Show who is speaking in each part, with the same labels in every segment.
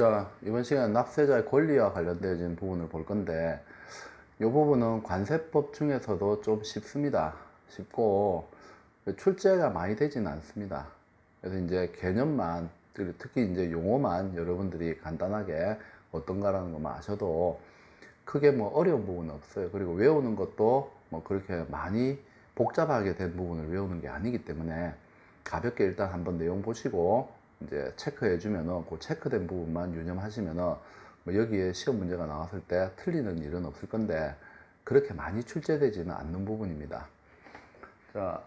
Speaker 1: 자, 이번 시간에 납세자의 권리와 관련되어진 부분을 볼 건데, 이 부분은 관세법 중에서도 좀 쉽습니다. 쉽고 출제가 많이 되지는 않습니다. 그래서 이제 개념만, 특히 이제 용어만 여러분들이 간단하게 어떤가라는 것만 아셔도 크게 뭐 어려운 부분은 없어요. 그리고 외우는 것도 뭐 그렇게 많이 복잡하게 된 부분을 외우는 게 아니기 때문에 가볍게 일단 한번 내용 보시고 이제 체크해 주면은 그 체크된 부분만 유념하시면은 뭐 여기에 시험 문제가 나왔을 때 틀리는 일은 없을 건데 그렇게 많이 출제되지는 않는 부분입니다. 자,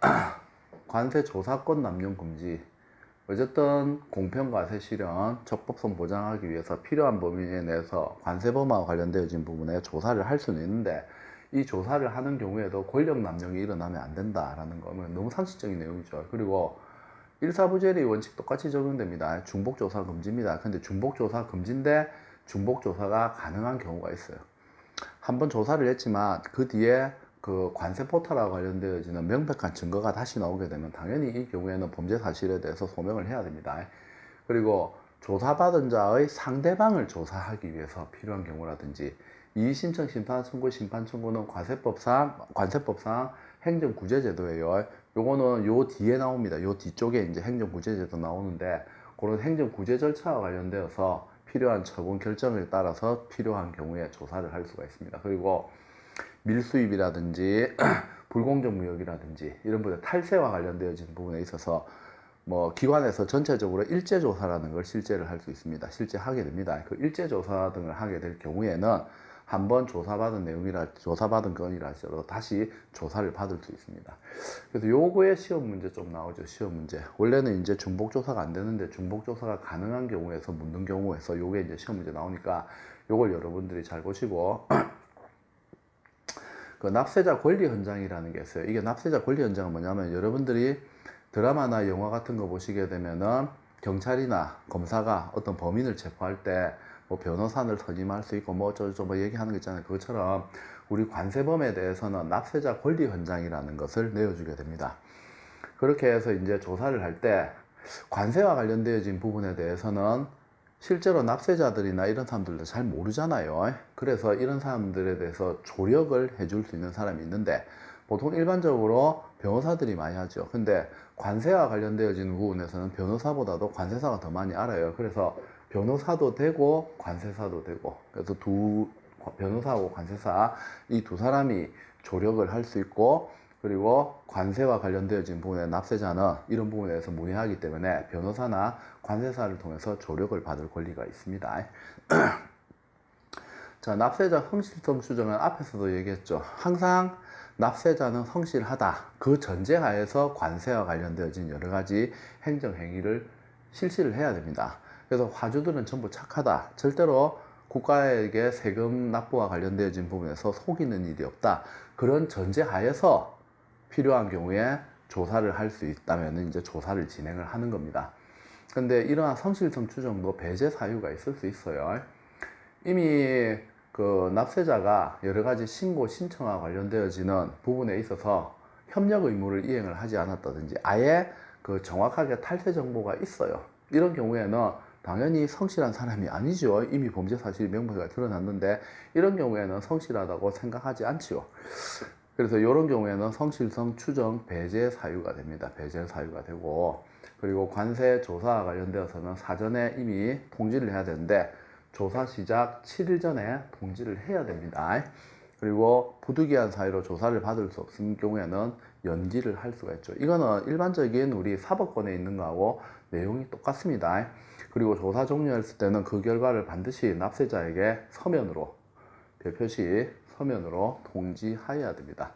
Speaker 1: 관세 조사권 남용 금지. 어쨌든 공평과세 실현, 적법성 보장하기 위해서 필요한 범위 내에서 관세범하고 관련되어진 부분에 조사를 할 수는 있는데, 이 조사를 하는 경우에도 권력 남용이 일어나면 안 된다라는 거는 너무 상식적인 내용이죠. 그리고 일사부재리 원칙 똑같이 적용됩니다. 중복조사 금지입니다. 근데 중복조사 금지인데 중복조사가 가능한 경우가 있어요. 한번 조사를 했지만 그 뒤에 그 관세 포탈하고 관련되어지는 명백한 증거가 다시 나오게 되면 당연히 이 경우에는 범죄 사실에 대해서 소명을 해야 됩니다. 그리고 조사받은 자의 상대방을 조사하기 위해서 필요한 경우라든지 이의신청 심판 청구 심판 청구는 관세법상 행정구제제도예요. 요거는 요 뒤에 나옵니다. 요 뒤쪽에 이제 행정구제제도 나오는데 그런 행정구제 절차와 관련되어서 필요한 처분 결정에 따라서 필요한 경우에 조사를 할 수가 있습니다. 그리고 밀수입이라든지 불공정 무역이라든지 이런 부분 탈세와 관련되어진 부분에 있어서 뭐 기관에서 전체적으로 일제조사라는 걸 실제를 할 수 있습니다. 실제 하게 됩니다. 그 일제조사 등을 하게 될 경우에는 한번 조사받은 조사받은 건이라 할지라도 다시 조사를 받을 수 있습니다. 그래서 요거에 시험 문제 좀 나오죠. 시험 문제. 원래는 이제 중복조사가 안 되는데 중복조사가 가능한 경우에서 묻는 경우에서 요게 이제 시험 문제 나오니까 요걸 여러분들이 잘 보시고 그 납세자 권리 현장이라는 게 있어요. 이게 납세자 권리 현장은 뭐냐면 여러분들이 드라마나 영화 같은 거 보시게 되면은 경찰이나 검사가 어떤 범인을 체포할 때 뭐 변호사를 선임할 수 있고 뭐 어쩌고저쩌고 뭐 얘기하는 거 있잖아요. 그것처럼 우리 관세범에 대해서는 납세자 권리 현장이라는 것을 내어주게 됩니다. 그렇게 해서 이제 조사를 할 때 관세와 관련되어진 부분에 대해서는 실제로 납세자들이나 이런 사람들도 잘 모르잖아요. 그래서 이런 사람들에 대해서 조력을 해줄 수 있는 사람이 있는데 보통 일반적으로 변호사들이 많이 하죠. 근데 관세와 관련되어진 부분에서는 변호사보다도 관세사가 더 많이 알아요. 그래서 변호사도 되고 관세사도 되고, 그래서 변호사하고 관세사 이 두 사람이 조력을 할 수 있고, 그리고 관세와 관련되어진 부분에 납세자는 이런 부분에 대해서 문의하기 때문에 변호사나 관세사를 통해서 조력을 받을 권리가 있습니다. 자, 납세자 성실성 추정은 앞에서도 얘기했죠. 항상 납세자는 성실하다. 그 전제하에서 관세와 관련되어진 여러 가지 행정행위를 실시를 해야 됩니다. 그래서 화주들은 전부 착하다. 절대로 국가에게 세금 납부와 관련되어진 부분에서 속이는 일이 없다. 그런 전제하에서 필요한 경우에 조사를 할 수 있다면 이제 조사를 진행을 하는 겁니다. 근데 이러한 성실성 추정도 배제 사유가 있을 수 있어요. 이미 그 납세자가 여러 가지 신고 신청과 관련되어지는 부분에 있어서 협력 의무를 이행을 하지 않았다든지 아예 그 정확하게 탈세 정보가 있어요. 이런 경우에는 당연히 성실한 사람이 아니죠. 이미 범죄 사실이 명백하게 드러났는데 이런 경우에는 성실하다고 생각하지 않지요. 그래서 이런 경우에는 성실성 추정 배제 사유가 됩니다. 배제 사유가 되고, 그리고 관세 조사와 관련되어서는 사전에 이미 통지를 해야 되는데 조사 시작 7일 전에 통지를 해야 됩니다. 그리고 부득이한 사유로 조사를 받을 수 없는 경우에는 연기를 할 수가 있죠. 이거는 일반적인 우리 사법권에 있는 거하고 내용이 똑같습니다. 그리고 조사 종료했을 때는 그 결과를 반드시 납세자에게 서면으로, 별표시 서면으로 통지하여야 됩니다.